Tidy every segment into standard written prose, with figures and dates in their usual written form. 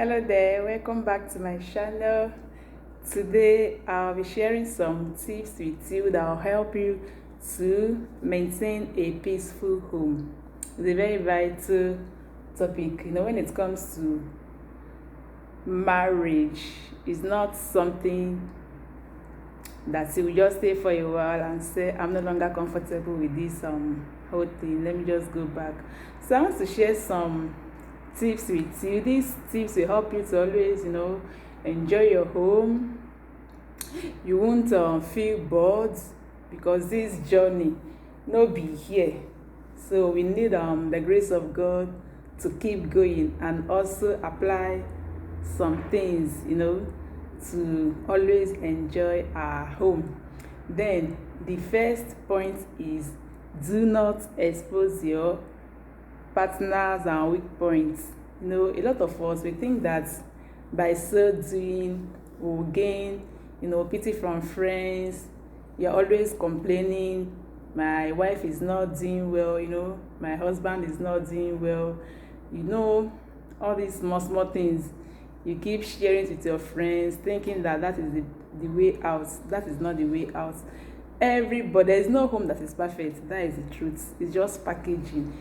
Hello there, welcome back to my channel. Today I'll be sharing some tips with you that will help you to maintain a peaceful home. It's a very vital topic. When it comes to marriage, it's not something that you will just stay for a while and say, I'm no longer comfortable with this whole thing. Let me just go back. So I want to share some tips with you. These tips will help you to always, enjoy your home. You won't feel bored because this journey no be here. So we need the grace of God to keep going and also apply some things, to always enjoy our home. Then the first point is, do not expose your partners and weak points. A lot of us, we think that by so doing we'll gain pity from friends. You're always complaining, my wife is not doing well, my husband is not doing well, all these small things. You keep sharing it with your friends thinking that is the way out. That is not the way out. There is no home that is perfect. That is the truth. It's just packaging,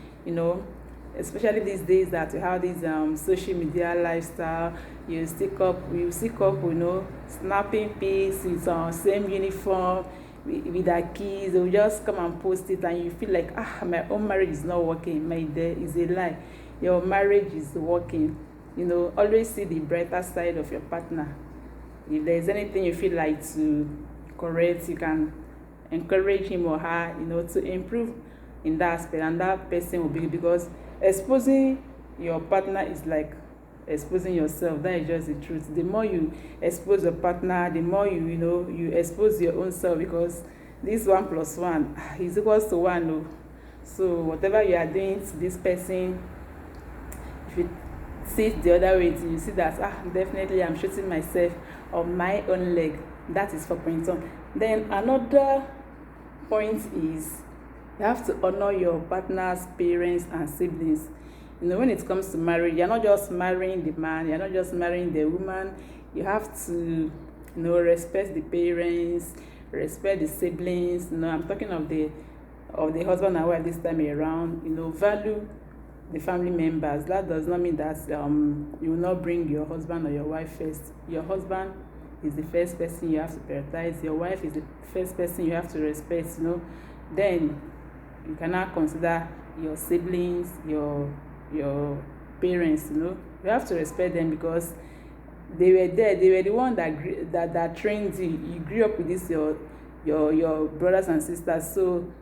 especially these days that we have this social media lifestyle. You see couple, snapping pics with same uniform with their kids. They will just come and post it, and you feel like, my own marriage is not working. There is a lie. Your marriage is working. Always see the brighter side of your partner. If there is anything you feel like to correct, you can encourage him or her, to improve in that aspect, and that person will be, because exposing your partner is like exposing yourself. That is just the truth. The more you expose your partner, the more you expose your own self, because this 1 + 1 is equals to 1. So whatever you are doing to this person, if you see it the other way, you see that definitely I'm shooting myself on my own leg. That is 4.1. Then another point is, you have to honor your partner's parents and siblings. When it comes to marriage, you're not just marrying the man, you're not just marrying the woman. You have to, respect the parents, respect the siblings. I'm talking of the husband and wife this time around. Value the family members. That does not mean that you will not bring your husband or your wife first. Your husband is the first person you have to prioritize. Your wife is the first person you have to respect. Then you cannot consider your siblings, your parents. You have to respect them, because they were there. They were the one that trained you. You grew up with this your brothers and sisters. So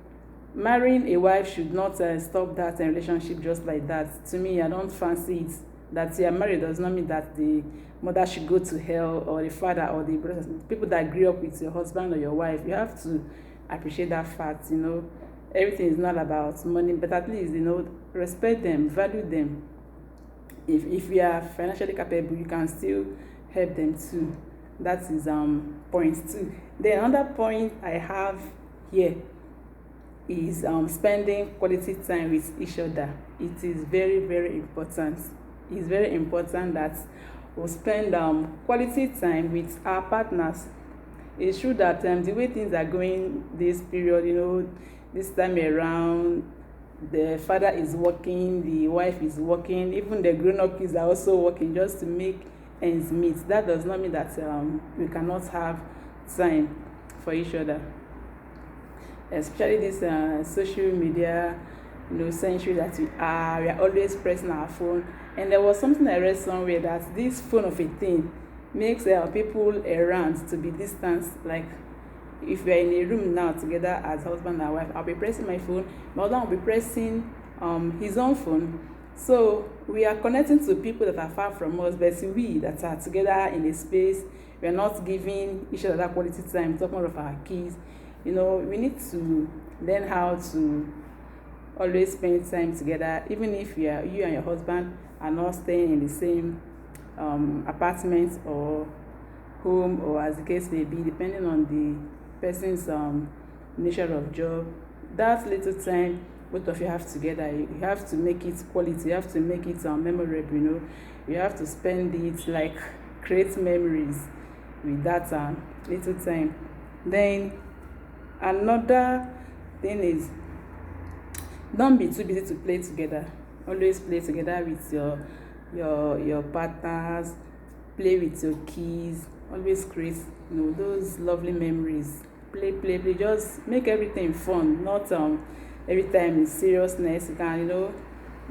marrying a wife should not stop that relationship just like that. To me, I don't fancy it. That you are married does not mean that the mother should go to hell, or the father, or the brothers. People that grew up with your husband or your wife, you have to appreciate that fact. Everything is not about money, but at least respect them, value them. If you are financially capable, you can still help them too. That is point 2. Then another point I have here is spending quality time with each other. It is very, very important. It's very important that we spend quality time with our partners. It's true that the way things are going this period, this time around, the father is working, the wife is working, even the grown-up kids are also working just to make ends meet. That does not mean that we cannot have time for each other. Especially this social media century that we are always pressing our phone. And there was something I read somewhere that this phone of a thing makes people around to be distant. Like, if we are in a room now together as husband and wife, I'll be pressing my phone, my husband will be pressing his own phone. So we are connecting to people that are far from us, but we that are together in a space, we are not giving each other that quality time. Talking of our kids, we need to learn how to always spend time together, even if you and your husband are not staying in the same apartment or home, or as the case may be, depending on the person's nature of job. That little time both of you have together, you have to make it quality, you have to make it memorable. we have to spend it, like create memories with that little time. Then another thing is, don't be too busy to play together. Always play together with your partners. Play with your kids. Always create, those lovely memories. Play. Just make everything fun. Not every time in seriousness. You can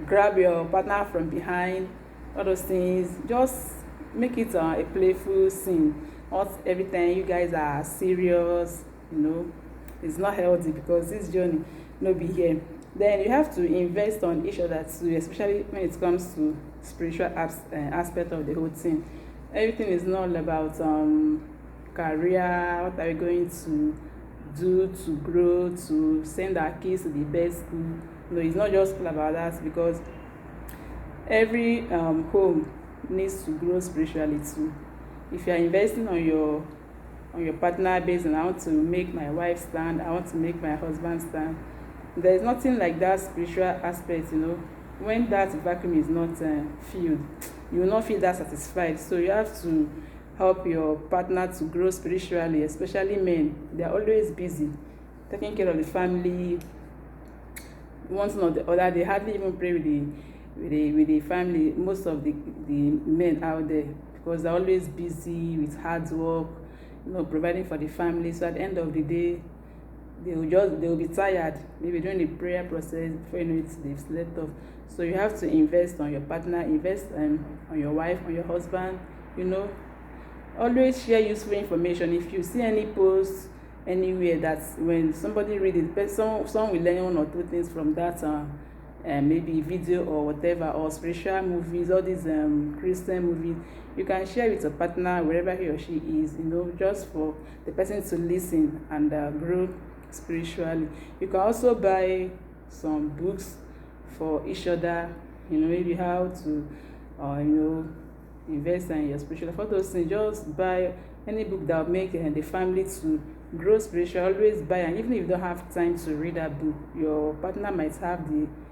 grab your partner from behind. All those things. Just make it a playful scene. Not every time you guys are serious. It's not healthy, because this journey no be here. Then you have to invest on each other too, especially when it comes to spiritual aspect of the whole thing. Everything is not all about career. What are we going to do to grow, to send our kids to the best school? No, it's not just all about that, because every home needs to grow spiritually too. If you are investing on your partner based on, I want to make my wife stand, I want to make my husband stand, there is nothing like that spiritual aspect. When that vacuum is not filled, you will not feel that satisfied. So you have to help your partner to grow spiritually, especially men. They are always busy taking care of the family, one thing or the other. They hardly even pray with the family, most of the men out there, because they're always busy with hard work, providing for the family. So at the end of the day, they will be tired, maybe during the prayer process. Before you know it, they've slept off. So you have to invest on your partner, invest on your wife, on your husband. Always share useful information. If you see any post anywhere that when somebody read it, someone will learn one or two things from that maybe video or whatever, or spiritual movies, all these Christian movies, you can share with your partner wherever he or she is, just for the person to listen and grow spiritually. You can also buy some books for each other, maybe how to invest in your spiritual life. For those things, just buy any book that will make the family to grow spiritual. Always buy, and even if you don't have time to read that book, your partner might have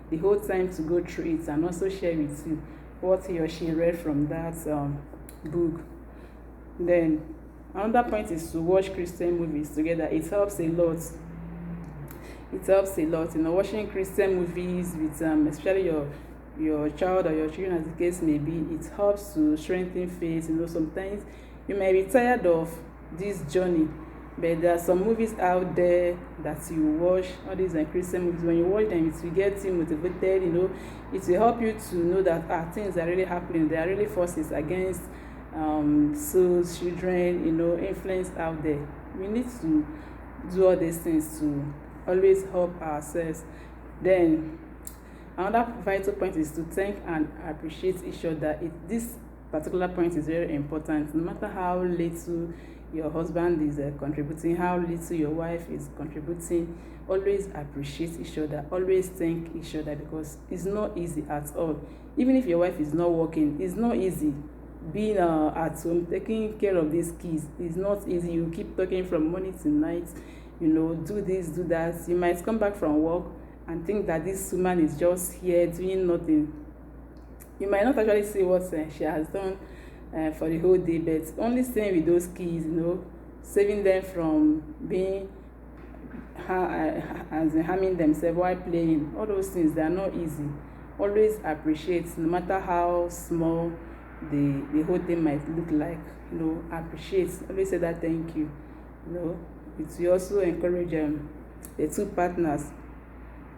the whole time to go through it and also share with you what he or she read from that book. Then another point is to watch Christian movies together. It helps a lot. Watching Christian movies with especially your child or your children, as the case may be, it helps to strengthen faith. Sometimes you may be tired of this journey, but there are some movies out there that you watch, all these Christian movies. When you watch them, it will get you motivated. It will help you to know that things are really happening. There are really forces against souls, children, influence out there. We need to do all these things to always help ourselves. Then another vital point is to thank and appreciate each other. This particular point is very important. No matter how little your husband is contributing, how little your wife is contributing, always appreciate each other, always thank each other, because it's not easy at all. Even if your wife is not working, it's not easy being at home taking care of these kids. It's not easy. You keep talking from morning to night, do this, do that. You might come back from work and think that this woman is just here doing nothing. You might not actually see what she has done for the whole day, but only staying with those kids, saving them from being harming themselves while playing. All those things, they are not easy. Always appreciate, no matter how small the whole thing might look like. Appreciate. Always say that thank you. It will also encourage the two partners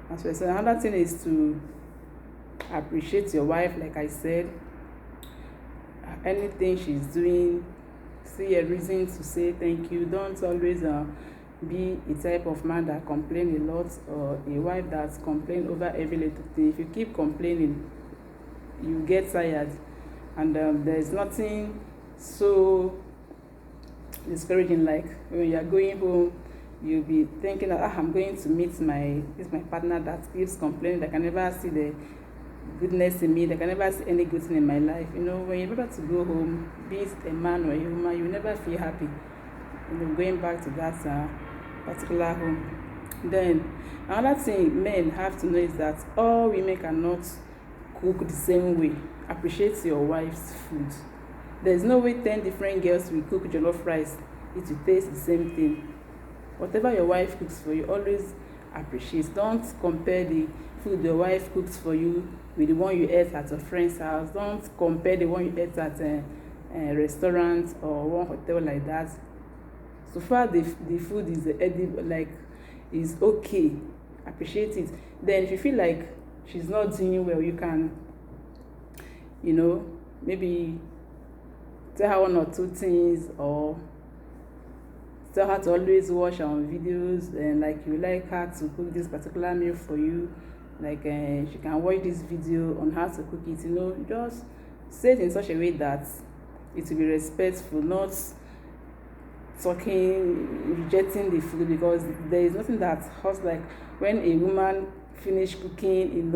as well. So another thing is to appreciate your wife. Like I said, anything she's doing, see a reason to say thank you. Don't always be a type of man that complain a lot, or a wife that's complain over every little thing. If you keep complaining, you get tired, and there's nothing so discouraging like when you are going home, you'll be thinking that I'm going to meet my partner that keeps complaining, that can never see the goodness in me, that can never see any good thing in my life. When you're about to go home, be it a man or a woman, you never feel happy going back to that particular home. Then another thing men have to know is that all women cannot cook the same way. Appreciate your wife's food. There's no way 10 different girls will cook jollof rice, it will taste the same thing. Whatever your wife cooks for you, always appreciate. Don't compare the food your wife cooks for you with the one you ate at your friend's house. Don't compare the one you ate at a restaurant or one hotel like that. So far the food is edible, like is okay, appreciate it. Then if you feel like she's not doing well, you can, maybe tell her one or two things, or tell her to always watch videos, and like you like her to cook this particular meal for you, like she can watch this video on how to cook it. Just say it in such a way that it will be respectful, not talking, rejecting the food, because there is nothing that hurts like when a woman finish cooking,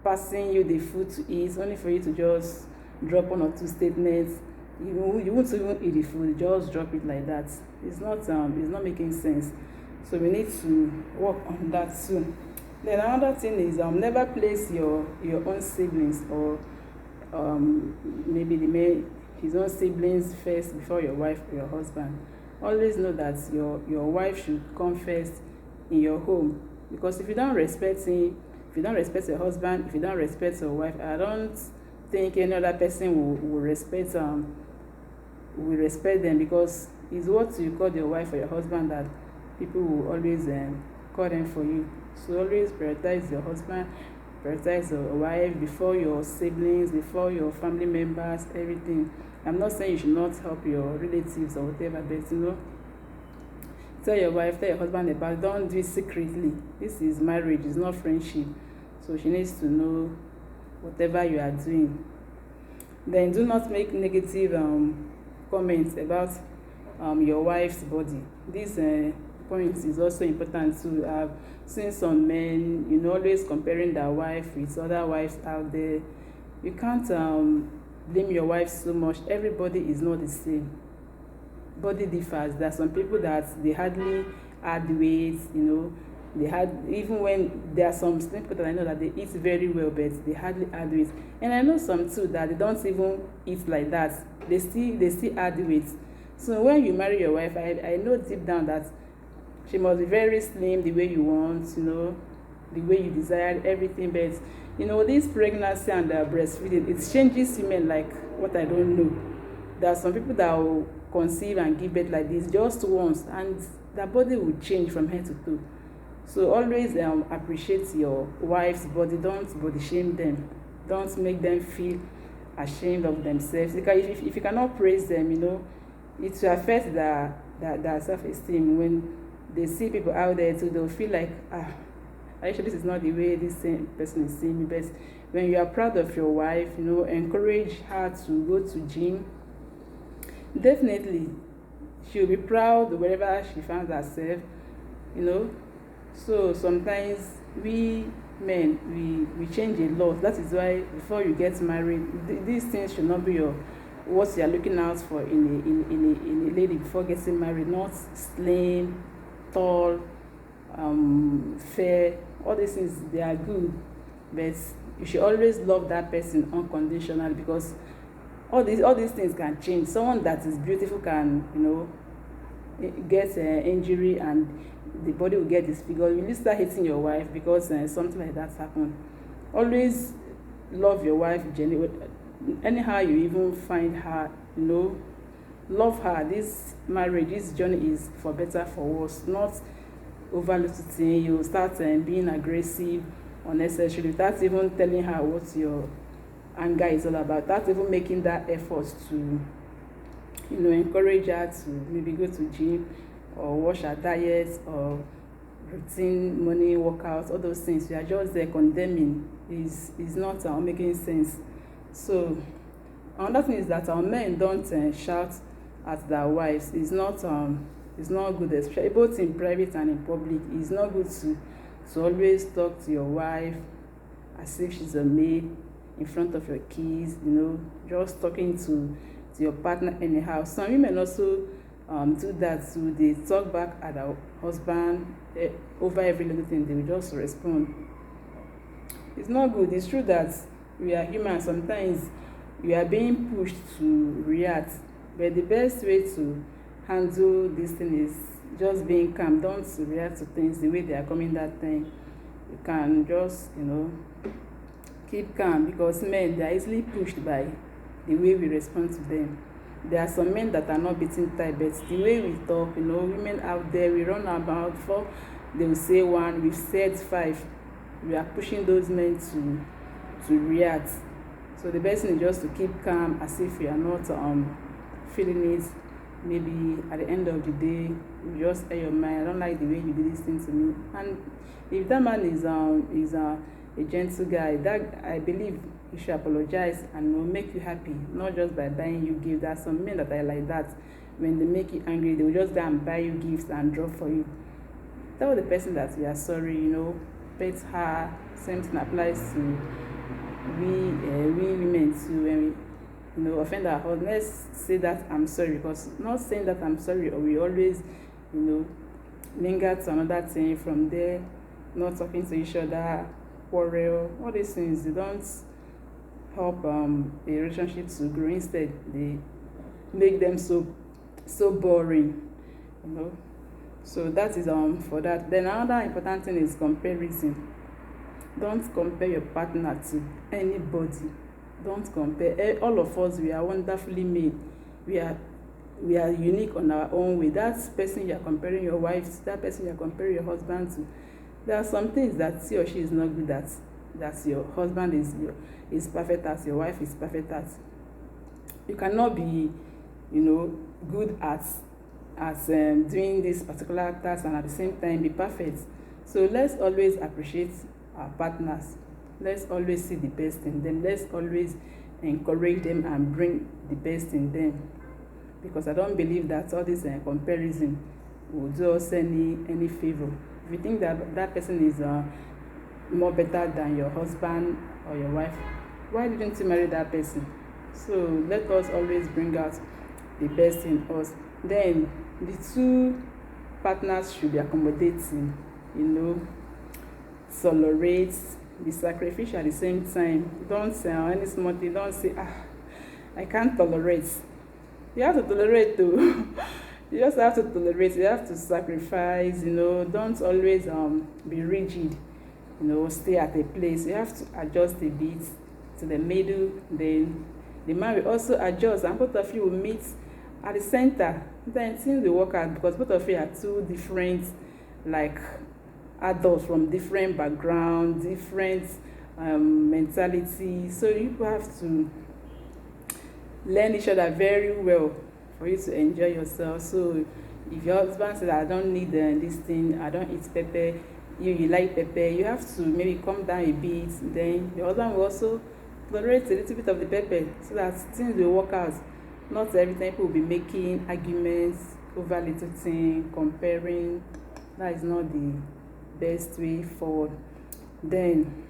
passing you the food to eat, only for you to just drop one or two statements. You won't even eat the food, just drop it like that. It's not making sense. So we need to work on that too. Then another thing is never place your own siblings, or maybe his own siblings first before your wife or your husband. Always know that your wife should come first in your home, because if you don't respect him, if you don't respect your husband, if you don't respect your wife, I don't think any other person will respect them, because it's what you call your wife or your husband that people will always call them for you. So always prioritize your husband, prioritize your wife before your siblings, before your family members, everything. I'm not saying you should not help your relatives or whatever, but tell your wife, tell your husband about it. Don't do it secretly. This is marriage, it's not friendship. So she needs to know whatever you are doing. Then do not make negative comments about your wife's body. This point is also important to have. Seen some men, always comparing their wife with other wives out there. You can't blame your wife so much. Everybody is not the same. Body differs. There are some people that they hardly add weight, even when there are some people that I know that they eat very well, but they hardly add weight. And I know some too that they don't even eat like that. They still add weight. So when you marry your wife, I know deep down that she must be very slim, the way you want, the way you desire, everything. But this pregnancy and breastfeeding, it changes women like what I don't know. There are some people that will conceive and give birth like this just once, and their body will change from head to toe. So always appreciate your wife's body. Don't body shame them. Don't make them feel ashamed of themselves. Because if you cannot praise them, it will affect their self-esteem. When they see people out there too, they'll feel like, actually this is not the way this same person is seeing me. But when you are proud of your wife, encourage her to go to gym. Definitely, she'll be proud wherever she finds herself, So sometimes we men, we change a lot. That is why before you get married, these things should not be what you are looking out for in a lady before getting married. Not slim, tall, fair. All these things, they are good, but you should always love that person unconditionally, because all these things can change. Someone that is beautiful can get injury, and the body will get disfigured. Will you start hating your wife because something like that happened? Always love your wife genuinely. Anyhow you even find her, love her. This marriage, this journey is for better, for worse. Not overlooking. You start being aggressive unnecessarily, without even telling her what your anger is all about, without even making that effort to encourage her to maybe go to gym or watch her diet or routine morning workouts. All those things you are just there condemning is not making sense. So another thing is that our men don't shout at their wives. It's not good, especially both in private and in public. It's not good to always talk to your wife as if she's a maid in front of your kids, just talking to your partner anyhow. Some women also do that, so they talk back at their husband over every little thing. They will just respond. It's not good. It's true that we are human. Sometimes we are being pushed to react, but the best way to handle this thing is just being calm. Don't react to things the way they are coming that time. You can just, keep calm, because men, they are easily pushed by the way we respond to them. There are some men that are not beating type, but the way we talk, women out there, we run our mouth for, they will say one, we've said five. We are pushing those men to react. So the best thing is just to keep calm, as if you are not feeling it. Maybe at the end of the day, you just tell your mind, I don't like the way you did this thing to me. And if that man is a gentle guy, that I believe you should apologize, and will make you happy, not just by buying you gifts. There are some men that are like that. When they make you angry, they will just go and buy you gifts and drop for you. Tell the person that you are sorry, pet her. Same thing applies to we women too. When we offend our husband, let's say that I'm sorry, because not saying that I'm sorry, or we always linger to another thing from there, not talking to each other, quarrel, all these things, they don't help a relationship to grow. Instead, they make them so boring. So that is for that. Then another important thing is comparison. Don't compare your partner to anybody. Don't compare. All of us, we are wonderfully made. We are unique on our own way. That person you are comparing your wife to, that person you are comparing your husband to, there are some things that he or she is not good at, that your husband is perfect at, your wife is perfect at. You cannot be good at doing this particular task and at the same time be perfect. So let's always appreciate our partners. Let's always see the best in them. Let's always encourage them and bring the best in them, because I don't believe that all this comparison will do us any favor. If you think that that person is more better than your husband or your wife, why didn't you marry that person? So let us always bring out the best in us. Then the two partners should be accommodating, tolerate, be sacrificial at the same time. Don't say any small thing. Don't say, I can't tolerate. You have to tolerate too. You just have to tolerate. You have to sacrifice. Don't always be rigid. Stay at a place. You have to adjust a bit to the middle. Then the man will also adjust, and both of you will meet at the center. Then things will work out, because both of you are two different, adults from different backgrounds, different mentality. So you have to learn each other very well for you to enjoy yourself. So if your husband says, I don't need this thing, I don't eat pepper, you like pepper, you have to maybe come down a bit. Then your husband will also tolerate a little bit of the pepper, so that things will work out. Not every time people will be making arguments over little things, comparing. That is not the best way forward. Then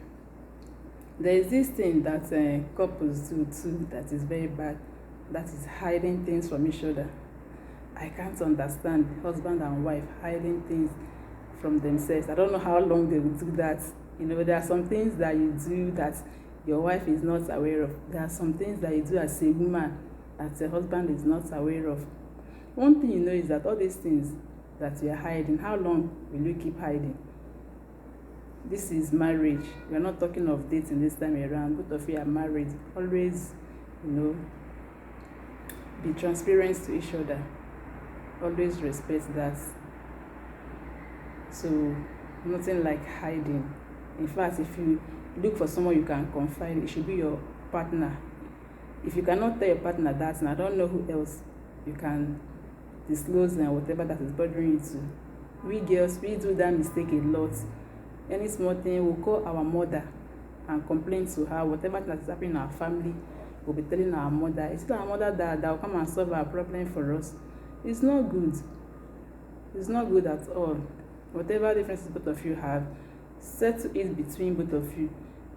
there is this thing that couples do too that is very bad, that is hiding things from each other. I can't understand husband and wife hiding things from themselves. I don't know how long they will do that. There are some things that you do that your wife is not aware of. There are some things that you do as a woman that your husband is not aware of. One thing is that all these things that you are hiding, how long will you keep hiding? This is marriage. We are not talking of dating this time around. Both of you are married. Always, be transparent to each other. Always respect that. So nothing like hiding. In fact, if you look for someone you can confide, it should be your partner. If you cannot tell your partner that, and I don't know who else you can disclose whatever that is bothering you to. We girls, we do that mistake a lot. Any small thing, we'll call our mother and complain to her. Whatever that is happening in our family, we'll be telling our mother. It's not our mother that will come and solve our problem for us. It's not good. It's not good at all. Whatever differences both of you have, settle it between both of you.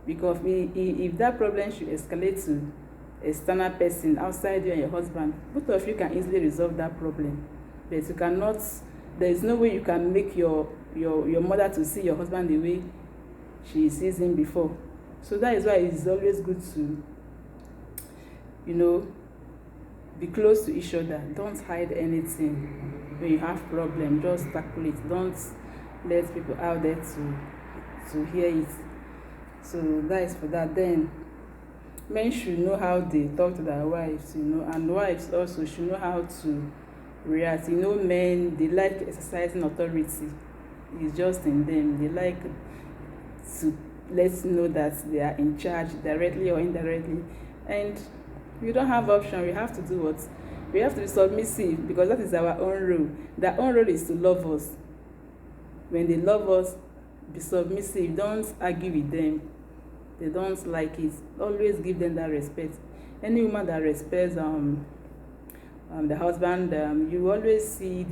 Because if that problem should escalate to external person outside you and your husband, both of you can easily resolve that problem. But you cannot, there is no way you can make your mother to see your husband the way she sees him before. So that is why it's always good to, you know, be close to each other. Don't hide anything. When you have problem, just tackle it. Don't let people out there to hear it. So that is for that. Then men should know how they talk to their wives, and wives also should know how to react. Men, they like exercising authority. It's just in them. They like to let you know that they are in charge, directly or indirectly. And we don't have option. We have to do what? We have to be submissive, because that is our own role. Their own role is to love us. When they love us, be submissive. Don't argue with them. They don't like it. Always give them that respect. Any woman that respects the husband, you always see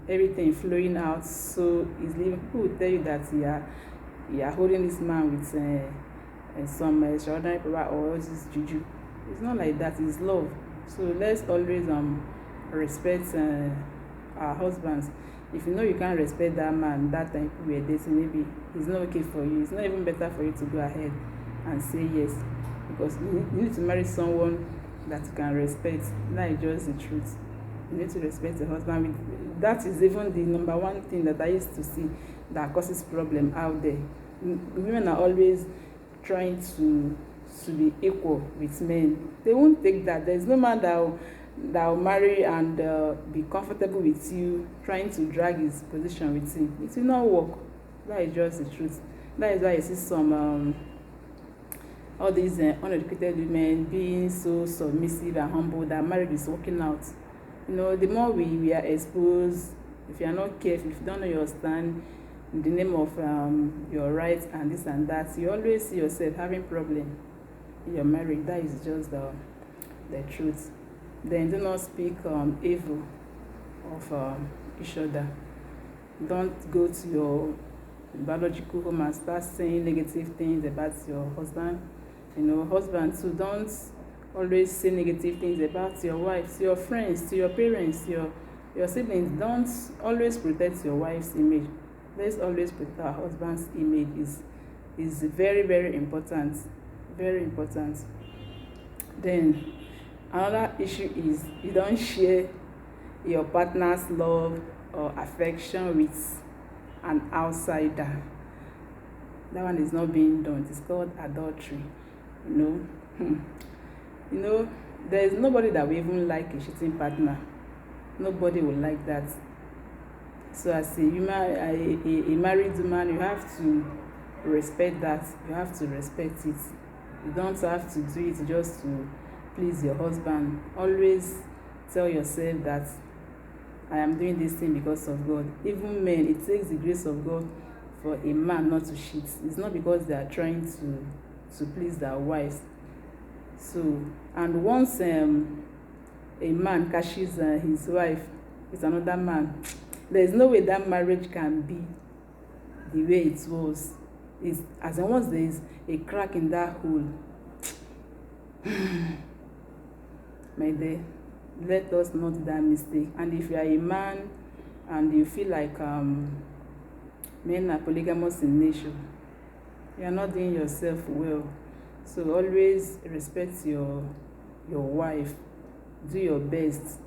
everything flowing out so easily. People will tell you that you are holding this man with some extraordinary power or this juju. It's not like that. It's love. So let's always respect our husbands. If you know you can't respect that man, that time we are dating, maybe it's not okay for you. It's not even better for you to go ahead and say yes, because you need to marry someone that you can respect. That is just the truth. You need to respect your husband. That is even the number one thing that I used to see that causes problem out there. Women are always trying to be equal with men. They won't take that. There's no man that will marry and be comfortable with you, trying to drag his position with him. It will not work. That is just the truth. That is why you see some all these uneducated women being so submissive and humble, that marriage is working out. The more we are exposed, if you are not careful, if you don't know your stand in the name of your rights and this and that, you always see yourself having problem in your marriage. That is just the truth. Then do not speak evil of each other. Don't go to your biological home and start saying negative things about your husband. Husband too, don't always say negative things about your wife, to your friends, to your parents, your siblings. Don't always protect your wife's image. Let's always protect our husband's image. Is very, very important. Very important. Then another issue is you don't share your partner's love or affection with an outsider. That one is not being done. It's called adultery. There is nobody that will even like a cheating partner. Nobody will like that. So as a married woman, you have to respect that. You have to respect it. You don't have to do it just to please your husband. Always tell yourself that I am doing this thing because of God. Even men, it takes the grace of God for a man not to cheat. It's not because they are trying to please their wives. So, and once a man catches his wife with another man, there is no way that marriage can be the way it was. As in, once there is a crack in that hole, my dear, let us not do that mistake. And if you are a man and you feel like men are polygamous in nature, you are not doing yourself well. So always respect your wife. Do your best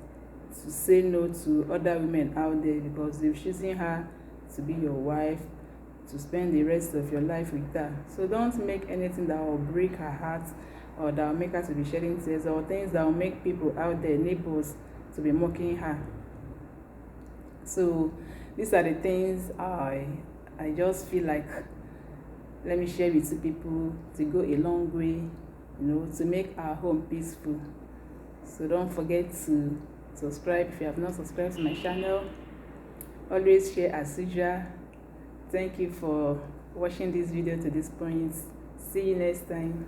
to say no to other women out there, because they're choosing her to be your wife, to spend the rest of your life with her. So don't make anything that will break her heart, or that will make her to be shedding tears, or things that will make people out there, neighbors, to be mocking her. So these are the things I just feel like, let me share with you people, to go a long way, to make our home peaceful. So don't forget to subscribe if you have not subscribed to my channel. Always share as usual. Thank you for watching this video to this point. See you next time.